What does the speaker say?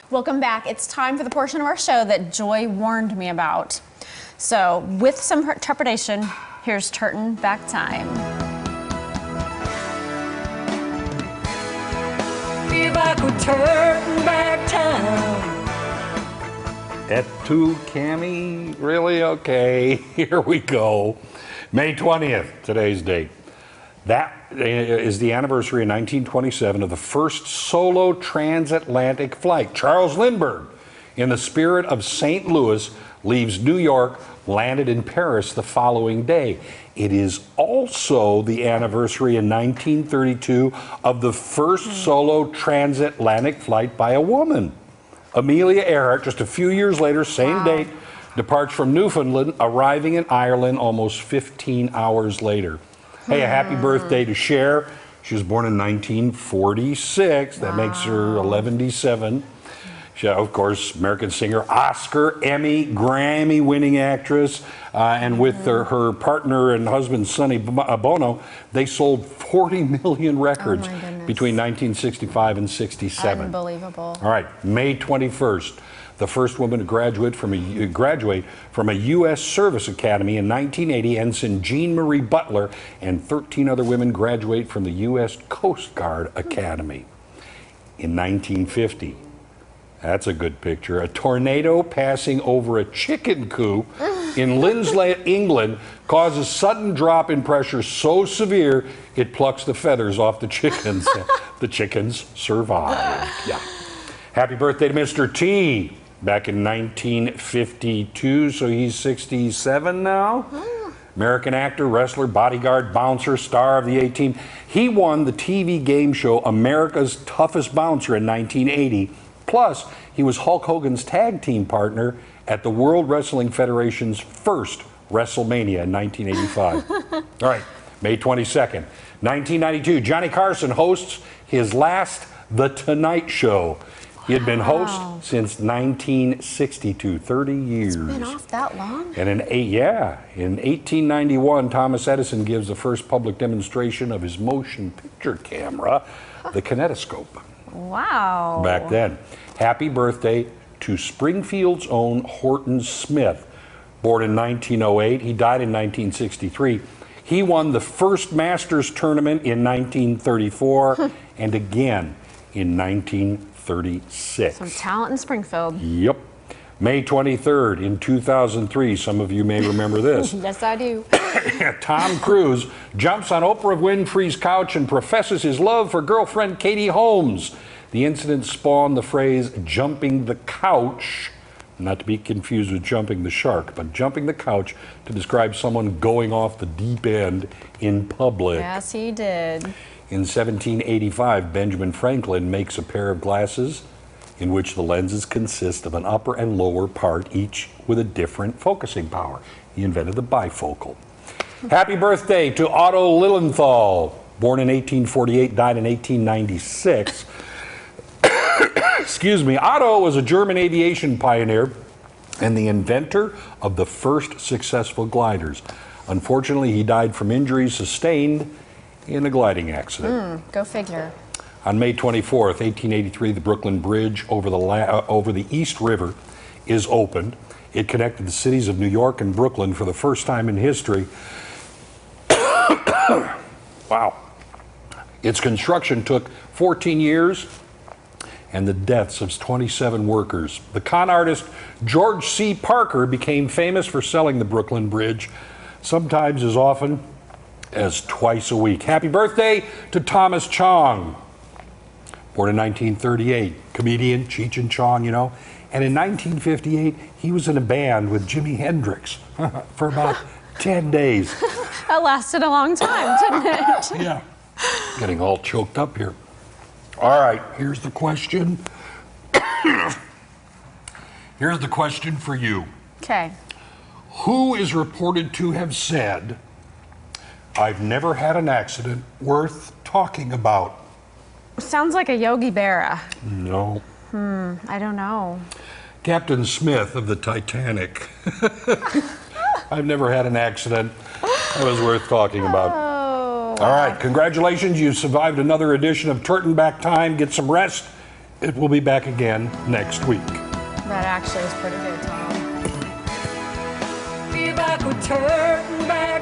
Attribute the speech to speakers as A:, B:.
A: Welcome back. It's time for the portion of our show that Joy warned me about. So, with some trepidation, here's Trtan Back Time.
B: Feel like we're turning back time.
C: Et tu, Cammy? Really? Okay, here we go. May 20th, today's date. That is the anniversary in 1927 of the first solo transatlantic flight. Charles Lindbergh, in the spirit of St. Louis, leaves New York, landed in Paris the following day. It is also the anniversary in 1932 of the first solo transatlantic flight by a woman. Amelia Earhart, just a few years later, same date, departs from Newfoundland, arriving in Ireland almost 15 hours later. Hey, a happy birthday to Cher. She was born in 1946. That makes her 11-7. She, of course, American singer, Oscar, Emmy, Grammy-winning actress, and with her partner and husband, Sonny Bono, they sold 40 million records between 1965 and 67.
A: Unbelievable.
C: All right, May 21st, the first woman to graduate from a U.S. Service Academy in 1980, Ensign Jean Marie Butler, and 13 other women graduate from the U.S. Coast Guard Academy. In 1950, that's a good picture. A tornado passing over a chicken coop in Lindsley, England, causes sudden drop in pressure so severe it plucks the feathers off the chickens. The chickens survive. Yeah. Happy birthday to Mr. T. Back in 1952, so he's 67 now. American actor, wrestler, bodyguard, bouncer, star of the A-Team. He won the TV game show America's Toughest Bouncer in 1980. Plus, he was Hulk Hogan's tag team partner at the World Wrestling Federation's first WrestleMania in 1985. All right, May 22nd, 1992, Johnny Carson hosts his last The Tonight Show. He had been host since 1962, 30 years.
A: It's been off that long?
C: And in 1891, Thomas Edison gives the first public demonstration of his motion picture camera, the kinetoscope.
A: Wow.
C: Back then. Happy birthday to Springfield's own Horton Smith. Born in 1908, he died in 1963. He won the first Masters tournament in 1934 and again in 1936.
A: Some talent in Springfield.
C: Yep. May 23rd in 2003, some of you may remember this.
A: Yes, I do.
C: Tom Cruise jumps on Oprah Winfrey's couch and professes his love for girlfriend Katie Holmes. The incident spawned the phrase jumping the couch, not to be confused with jumping the shark, but jumping the couch to describe someone going off the deep end in public.
A: Yes, he did.
C: In 1785, Benjamin Franklin makes a pair of glasses in which the lenses consist of an upper and lower part, each with a different focusing power. He invented the bifocal. Happy birthday to Otto Lilienthal, born in 1848, died in 1896. Excuse me. Otto was a German aviation pioneer and the inventor of the first successful gliders. Unfortunately, he died from injuries sustained in a gliding accident.
A: Go figure.
C: On May 24th, 1883, the Brooklyn Bridge over the East River is opened. It connected the cities of New York and Brooklyn for the first time in history. Wow. Its construction took 14 years and the deaths of 27 workers. The con artist George C. Parker became famous for selling the Brooklyn Bridge, sometimes as often as twice a week. Happy birthday to Thomas Chong. Born in 1938, comedian, Cheech and Chong, you know. And in 1958, he was in a band with Jimi Hendrix for about 10 days.
A: That lasted a long time, didn't it?
C: Yeah. Getting all choked up here. All right, here's the question. Here's the question for you.
A: Okay.
C: Who is reported to have said, "I've never had an accident worth talking about"?
A: Sounds like a Yogi Berra.
C: No.
A: I don't know.
C: Captain Smith of the Titanic. I've never had an accident that was worth talking about.
A: Oh.
C: All right, congratulations. You survived another edition of Trtan Back Time. Get some rest It will be back again next week.
A: That actually is pretty good, Tom.
B: If I could turn back